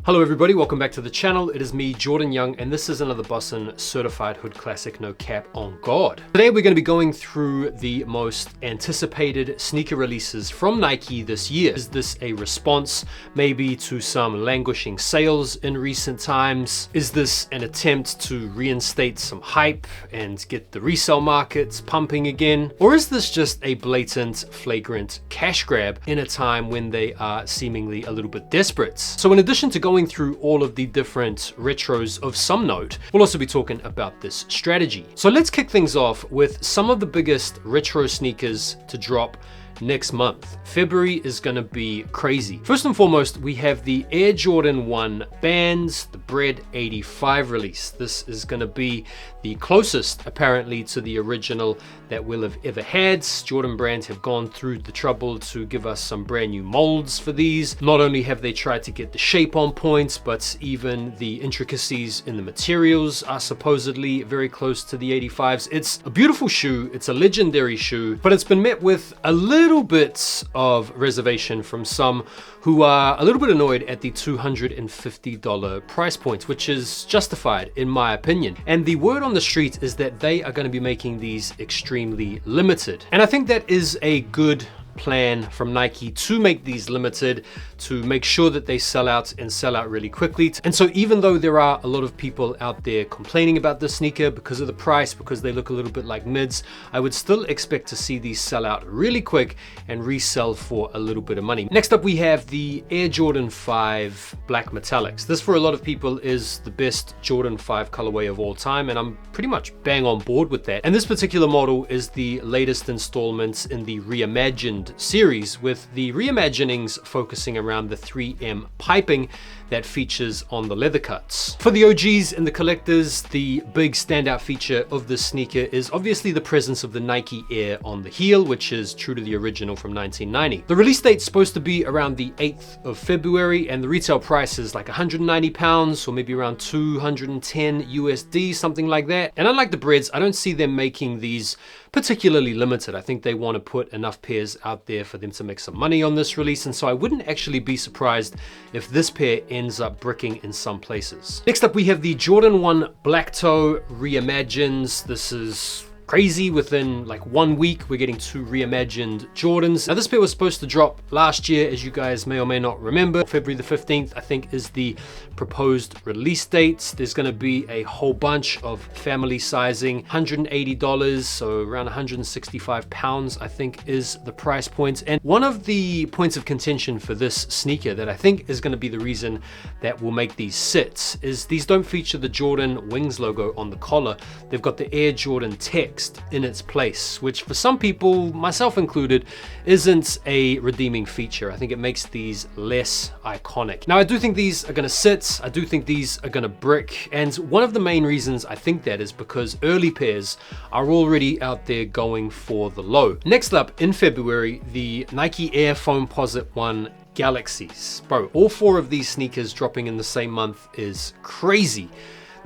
Hello everybody, welcome back to the channel. It is me, Jordan Young, and this is another Boston Certified Hood Classic No Cap on God. Today we're going to be going through the most anticipated sneaker releases from Nike this year. Is this a response maybe to some languishing sales in recent times? Is this an attempt to reinstate some hype and get the resale markets pumping again? Or is this just a blatant, flagrant cash grab in a time when they are seemingly a little bit desperate? So in addition to going through all of the different retros of some note, we'll also be talking about this strategy. So let's kick things off with some of the biggest retro sneakers to drop next month. February is going to be crazy. First and foremost, we have the Air Jordan 1 Bands, the Bread 85 release. This is going to be the closest apparently to the original that we'll have ever had. Jordan Brand have gone through the trouble to give us some brand new molds for these. Not only have they tried to get the shape on point, but even the intricacies in the materials are supposedly very close to the 85s. It's a beautiful shoe, it's a legendary shoe, but it's been met with a little bit of reservation from some who are a little bit annoyed at the $250 price point, which is justified in my opinion. And the word on the street is that they are going to be making these extremely limited. And I think that is a good plan from Nike to make these limited, to make sure that they sell out and sell out really quickly. And so even though there are a lot of people out there complaining about this sneaker because of the price, because they look a little bit like mids, I would still expect to see these sell out really quick and resell for a little bit of money. Next up, we have the Air Jordan 5 Black Metallics. This for a lot of people is the best Jordan 5 colorway of all time, and I'm pretty much bang on board with that. And this particular model is the latest installment in the Reimagined series, with the reimaginings focusing around the 3M piping that features on the leather cuts. For the OGs and the collectors, the big standout feature of this sneaker is obviously the presence of the Nike Air on the heel, which is true to the original from 1990. The release date's supposed to be around the 8th of February, and the retail price is like 190 pounds or maybe around 210 USD, something like that. And unlike the Breads, I don't see them making these particularly limited. I think they want to put enough pairs out there for them to make some money on this release, and so I wouldn't actually be surprised if this pair ends up bricking in some places. Next up, we have the Jordan 1 Black Toe Reimagined. This is crazy. Within like 1 week, we're getting 2 reimagined Jordans. Now this pair was supposed to drop last year, as you guys may or may not remember. February the 15th, I think, is the proposed release date. There's going to be a whole bunch of family sizing, $180, so around 165 pounds, I think, is the price point. And one of the points of contention for this sneaker that I think is going to be the reason that will make these sit is these don't feature the Jordan Wings logo on the collar. They've got the Air Jordan text in its place, which for some people, myself included, isn't a redeeming feature. I think it makes these less iconic. Now, I do think these are going to sit. I do think these are going to brick, and one of the main reasons I think that is because early pairs are already out there going for the low. Next up, in February, the Nike Air Foamposite 1 Galaxies. Bro, all 4 of these sneakers dropping in the same month is crazy.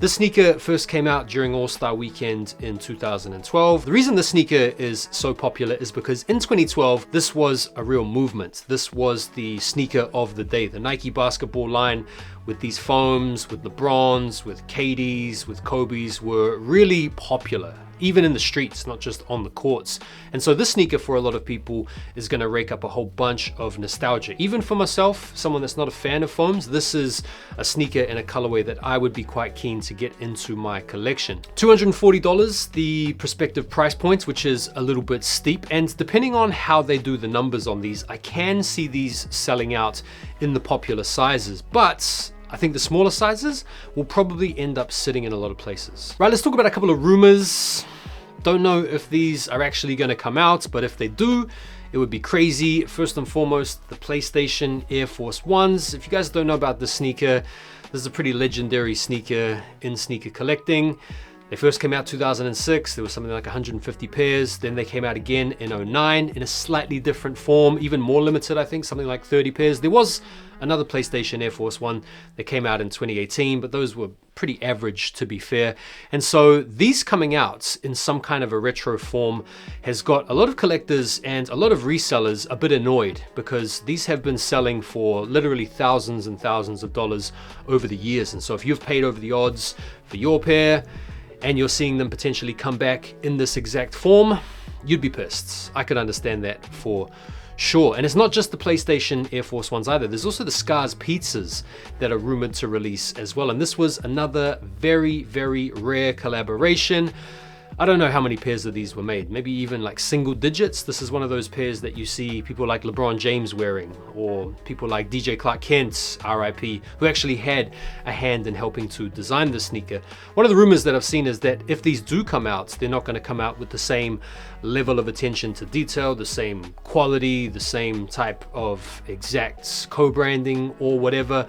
This sneaker first came out during All-Star Weekend in 2012. The reason this sneaker is so popular is because in 2012, this was a real movement. This was the sneaker of the day. The Nike basketball line with these foams, with LeBrons, with KDs, with Kobe's were really popular, even in the streets, not just on the courts. And so this sneaker for a lot of people is going to rake up a whole bunch of nostalgia. Even for myself, someone that's not a fan of foams, this is a sneaker in a colorway that I would be quite keen to get into my collection. $240, the prospective price point, which is a little bit steep. And depending on how they do the numbers on these, I can see these selling out in the popular sizes, but I think the smaller sizes will probably end up sitting in a lot of places. Right, let's talk about a couple of rumors. Don't know if these are actually going to come out, but if they do, it would be crazy. First and foremost, the PlayStation Air Force Ones. If you guys don't know about this sneaker, this is a pretty legendary sneaker in sneaker collecting. They first came out 2006, there was something like 150 pairs. Then they came out again in 09 in a slightly different form, even more limited, I think, something like 30 pairs. There was another PlayStation Air Force One that came out in 2018, but those were pretty average, to be fair. And so these coming out in some kind of a retro form has got a lot of collectors and a lot of resellers a bit annoyed, because these have been selling for literally thousands and thousands of dollars over the years. And so if you've paid over the odds for your pair and you're seeing them potentially come back in this exact form, you'd be pissed. I could understand that for sure. And it's not just the PlayStation Air Force Ones either. There's also the Scars pizzas that are rumored to release as well. And this was another very, very rare collaboration. I don't know how many pairs of these were made, maybe even like single digits. This is one of those pairs that you see people like LeBron James wearing, or people like DJ Clark Kent, RIP, who actually had a hand in helping to design the sneaker. One of the rumors that I've seen is that if these do come out, they're not going to come out with the same level of attention to detail, the same quality, the same type of exact co-branding or whatever.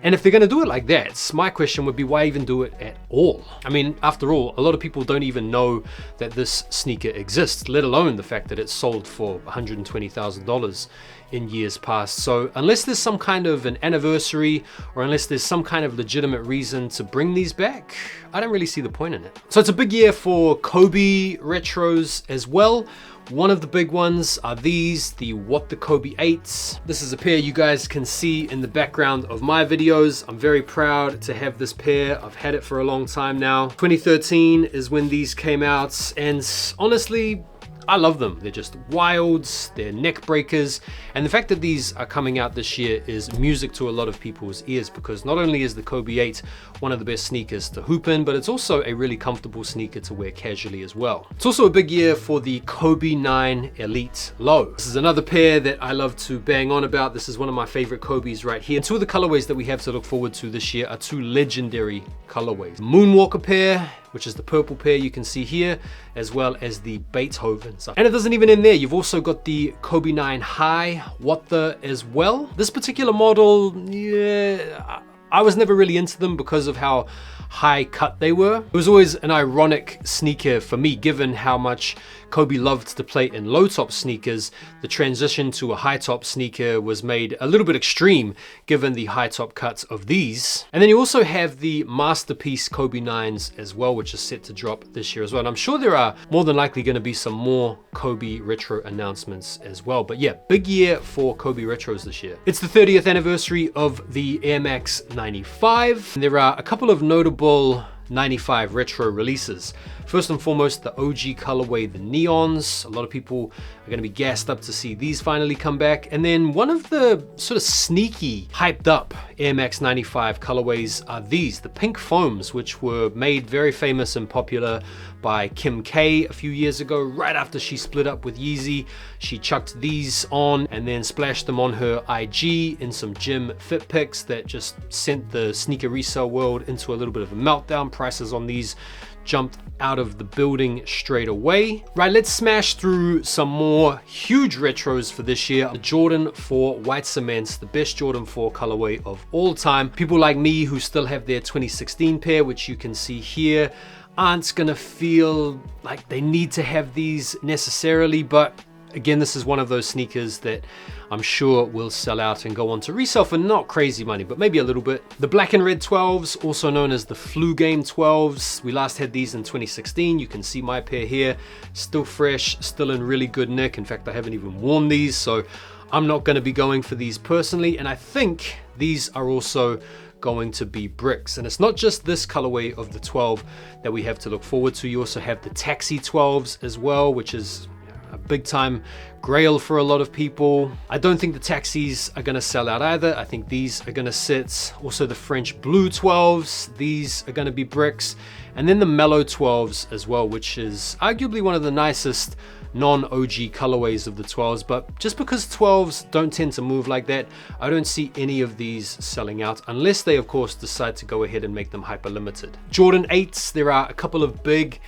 And if they're gonna do it like that, my question would be, why even do it at all? I mean, after all, a lot of people don't even know that this sneaker exists, let alone the fact that it's sold for $120,000 in years past. So unless there's some kind of an anniversary, or unless there's some kind of legitimate reason to bring these back, I don't really see the point in it. So it's a big year for Kobe retros as well. One of the big ones are these, the What the Kobe 8s. This is a pair you guys can see in the background of my videos. I'm very proud to have this pair. I've had it for a long time now. 2013 is when these came out, and honestly, I love them. They're just wilds, they're neck breakers, and the fact that these are coming out this year is music to a lot of people's ears, because not only is the Kobe 8 one of the best sneakers to hoop in, but it's also a really comfortable sneaker to wear casually as well. It's also a big year for the Kobe 9 Elite Low. This is another pair that I love to bang on about. This is one of my favorite Kobe's right here. And two of the colorways that we have to look forward to this year are two legendary colorways. Moonwalker pair, which is the purple pair you can see here, as well as the Beethoven. And it doesn't even end there. You've also got the Kobe 9 High What the as well. This particular model, yeah, I was never really into them because of how high cut they were. It was always an ironic sneaker for me, given how much Kobe loved to play in low top sneakers. The transition to a high top sneaker was made a little bit extreme given the high top cuts of these. And then you also have the Masterpiece Kobe 9s as well, which is set to drop this year as well. And I'm sure there are more than likely going to be some more Kobe retro announcements as well. But yeah, big year for Kobe retros this year. It's the 30th anniversary of the Air Max 95. And there are a couple of notable 95 retro releases. First and foremost, the OG colorway, the Neons. A lot of people are going to be gassed up to see these finally come back. And then one of the sort of sneaky, hyped up Air Max 95 colorways are these, the pink foams, which were made very famous and popular by Kim K a few years ago, right after she split up with Yeezy. She chucked these on and then splashed them on her IG in some gym fit pics that just sent the sneaker resale world into a little bit of a meltdown. Prices on these jumped out of the building straight away. Right, let's smash through some more huge retros for this year. The Jordan 4 White Cements, the best Jordan 4 colorway of all time. People like me who still have their 2016 pair, which you can see here, aren't gonna feel like they need to have these necessarily, but again, this is one of those sneakers that I'm sure will sell out and go on to resell for not crazy money, but maybe a little bit. The black and red 12s, also known as the Flu Game 12s. We last had these in 2016. You can see my pair here, still fresh, still in really good nick. In fact, I haven't even worn these, so I'm not gonna be going for these personally. And I think these are also going to be bricks. And it's not just this colorway of the 12 that we have to look forward to. You also have the Taxi 12s as well, which is a big time grail for a lot of people. I don't think the Taxis are gonna sell out either. I think these are gonna sit. Also the French Blue 12s, these are gonna be bricks. And then the Mellow 12s as well, which is arguably one of the nicest non-OG colorways of the 12s, but just because 12s don't tend to move like that, I don't see any of these selling out unless they of course decide to go ahead and make them hyper limited. Jordan 8s, there are a couple of big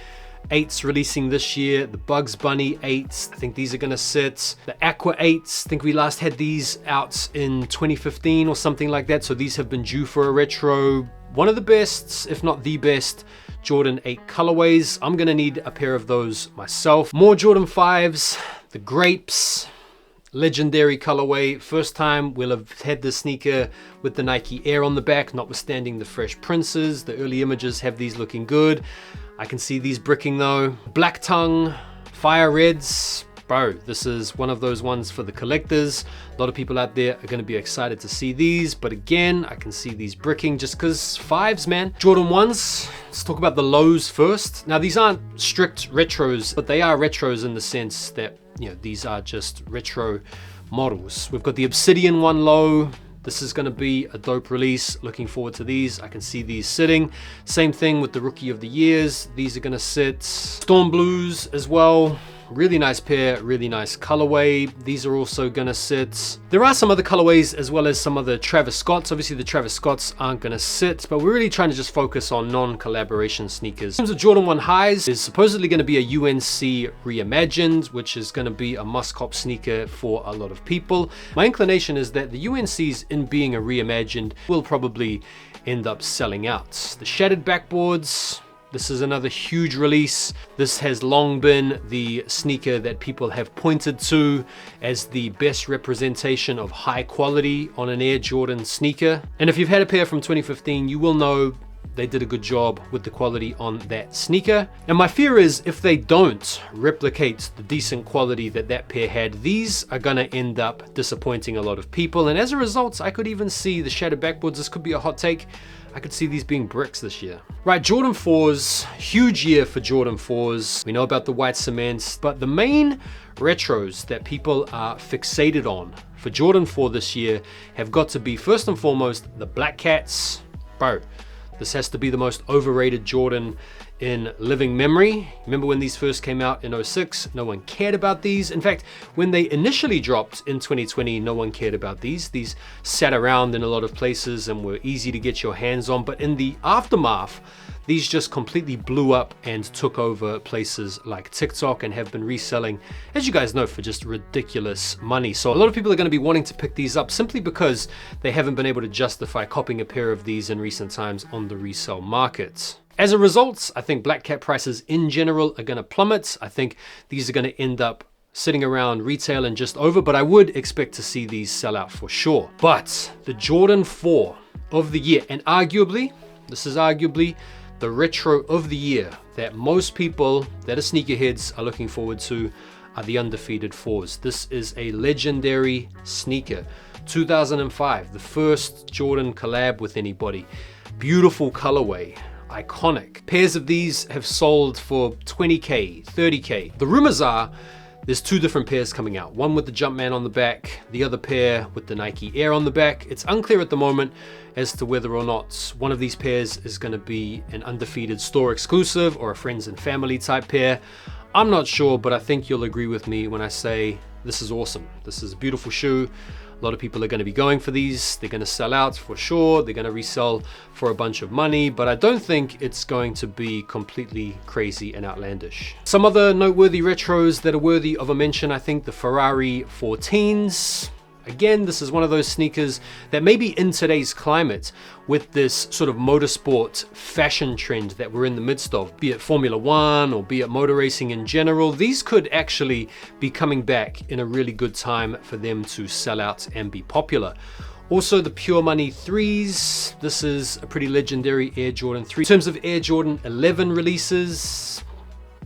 8s releasing this year, the Bugs Bunny 8s, I think these are gonna sit. The Aqua 8s, I think we last had these out in 2015 or something like that, so these have been due for a retro. One of the best, if not the best, Jordan 8 colorways. I'm gonna need a pair of those myself. More Jordan 5s, the Grapes, legendary colorway. First time we'll have had this sneaker with the Nike Air on the back, notwithstanding the fresh princes. The early images have these looking good. I can see these bricking though. Black Tongue, Fire Reds. Bro, this is one of those ones for the collectors. A lot of people out there are going to be excited to see these, but again, I can see these bricking just because 5s, man. Jordan 1s, let's talk about the lows first. Now, these aren't strict retros, but they are retros in the sense that, you know, these are just retro models. We've got the Obsidian 1 low. This is going to be a dope release. Looking forward to these. I can see these sitting. Same thing with the Rookie of the Years. These are going to sit. Storm Blues as well. Really nice pair, really nice colorway. These are also gonna sit. There are some other colorways as well as some other Travis Scotts. Obviously the Travis Scotts aren't gonna sit, but we're really trying to just focus on non-collaboration sneakers. In terms of Jordan 1 highs, there's supposedly gonna be a UNC Reimagined, which is gonna be a must-cop sneaker for a lot of people. My inclination is that the UNCs, in being a Reimagined, will probably end up selling out. The Shattered Backboards, this is another huge release. This has long been the sneaker that people have pointed to as the best representation of high quality on an Air Jordan sneaker. And if you've had a pair from 2015, you will know they did a good job with the quality on that sneaker. And my fear is if they don't replicate the decent quality that that pair had, these are gonna end up disappointing a lot of people. And as a result, I could even see the Shattered Backboards. This could be a hot take. I could see these being bricks this year. Right, Jordan 4s, huge year for Jordan 4s. We know about the white cements, but the main retros that people are fixated on for Jordan 4 this year have got to be, first and foremost, the Black Cats. Bro, this has to be the most overrated Jordan in living memory. Remember when these first came out in 06? No one cared about these. In fact, when they initially dropped in 2020, no one cared about these. These sat around in a lot of places and were easy to get your hands on. But in the aftermath, these just completely blew up and took over places like TikTok and have been reselling, as you guys know, for just ridiculous money. So a lot of people are going to be wanting to pick these up simply because they haven't been able to justify copying a pair of these in recent times on the resale market. As a result, I think Black Cat prices in general are going to plummet. I think these are going to end up sitting around retail and just over, but I would expect to see these sell out for sure. But the Jordan 4 of the year, and arguably, this is arguably the retro of the year that most people that are sneakerheads are looking forward to, are the Undefeated 4s. This is a legendary sneaker. 2005, the first Jordan collab with anybody. Beautiful colorway. Iconic. Pairs of these have sold for 20K, 30K. The rumors are there's 2 different pairs coming out. One with the Jumpman on the back, the other pair with the Nike Air on the back. It's unclear at the moment as to whether or not one of these pairs is going to be an Undefeated store exclusive or a friends and family type pair. I'm not sure, but I think you'll agree with me when I say this is awesome. This is a beautiful shoe. A lot of people are going to be going for these. They're going to sell out for sure. They're going to resell for a bunch of money, but I don't think it's going to be completely crazy and outlandish. Some other noteworthy retros that are worthy of a mention, I think the Ferrari 14s. Again, this is one of those sneakers that maybe in today's climate, with this sort of motorsport fashion trend that we're in the midst of, be it Formula One or be it motor racing in general, these could actually be coming back in a really good time for them to sell out and be popular. Also the Pure Money 3s. This is a pretty legendary Air Jordan 3. In terms of Air Jordan 11 releases,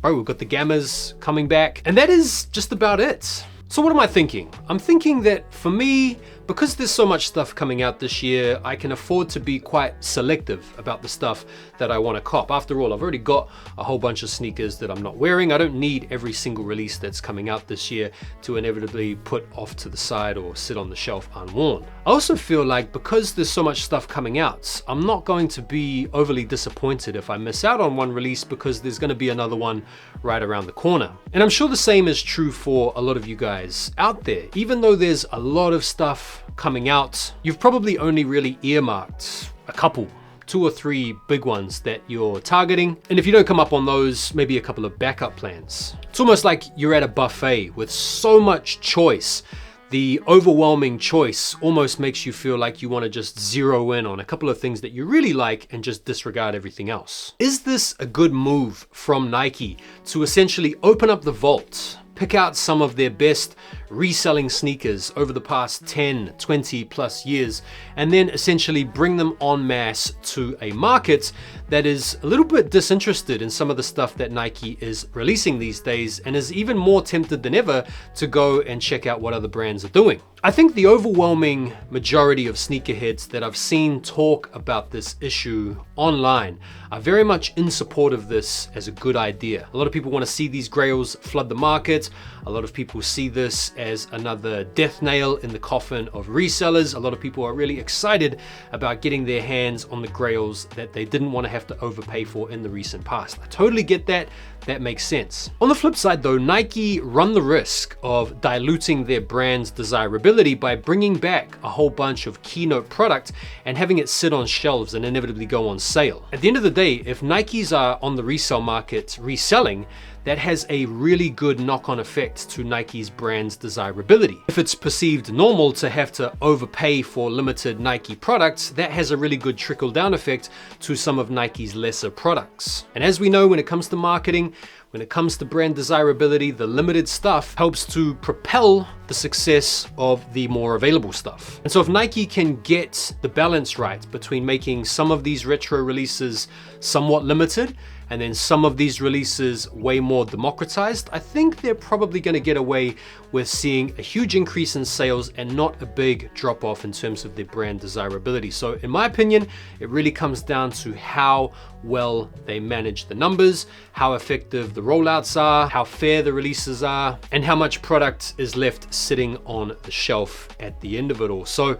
bro, we've got the Gammas coming back, and that is just about it. So what am I thinking? I'm thinking that for me, because there's so much stuff coming out this year, I can afford to be quite selective about the stuff that I want to cop. After all, I've already got a whole bunch of sneakers that I'm not wearing. I don't need every single release that's coming out this year to inevitably put off to the side or sit on the shelf unworn. I also feel like because there's so much stuff coming out, I'm not going to be overly disappointed if I miss out on one release because there's going to be another one right around the corner. And I'm sure the same is true for a lot of you guys out there. Even though there's a lot of stuff coming out, you've probably only really earmarked a couple 2 or 3 big ones that you're targeting. And if you don't come up on those, maybe a couple of backup plans. It's almost like you're at a buffet with so much choice. The overwhelming choice almost makes you feel like you want to just zero in on a couple of things that you really like and just disregard everything else. Is this a good move from Nike to essentially open up the vault, pick out some of their best reselling sneakers over the past 10, 20 plus years, and then essentially bring them en masse to a market that is a little bit disinterested in some of the stuff that Nike is releasing these days and is even more tempted than ever to go and check out what other brands are doing? I think the overwhelming majority of sneakerheads that I've seen talk about this issue online are very much in support of this as a good idea. A lot of people want to see these grails flood the market. A lot of people see this as another death nail in the coffin of resellers. A lot of people are really excited about getting their hands on the grails that they didn't want to have to overpay for in the recent past. I totally get that. That makes sense. On the flip side though, Nike run the risk of diluting their brand's desirability by bringing back a whole bunch of keynote product and having it sit on shelves and inevitably go on sale. At the end of the day, if Nikes are on the resale market reselling, that has a really good knock-on effect to Nike's brand's desirability. If it's perceived normal to have to overpay for limited Nike products, that has a really good trickle-down effect to some of Nike's lesser products. And as we know, when it comes to marketing, when it comes to brand desirability, the limited stuff helps to propel the success of the more available stuff. And so if Nike can get the balance right between making some of these retro releases somewhat limited and then some of these releases way more democratized, I think they're probably going to get away with seeing a huge increase in sales and not a big drop off in terms of their brand desirability. So in my opinion, it really comes down to how well they manage the numbers, how effective the rollouts are, how fair the releases are, and how much product is left sitting on the shelf at the end of it all. So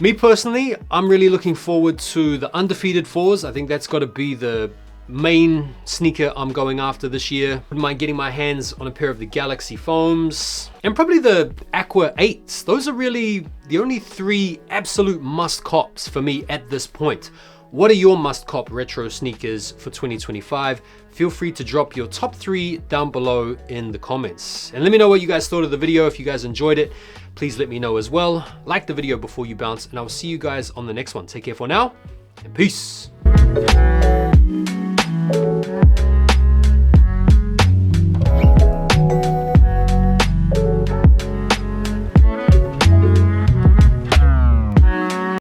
me personally, I'm really looking forward to the Undefeated 4s. I think that's got to be the main sneaker I'm going after this year. Wouldn't mind getting my hands on a pair of the Galaxy Foams and probably the Aqua 8s. Those are really the only 3 absolute must cops for me at this point. What are your must cop retro sneakers for 2025? Feel free to drop your top 3 down below in the comments. And let me know what you guys thought of the video. If you guys enjoyed it, please let me know as well. Like the video before you bounce, and I'll see you guys on the next one. Take care for now, and peace.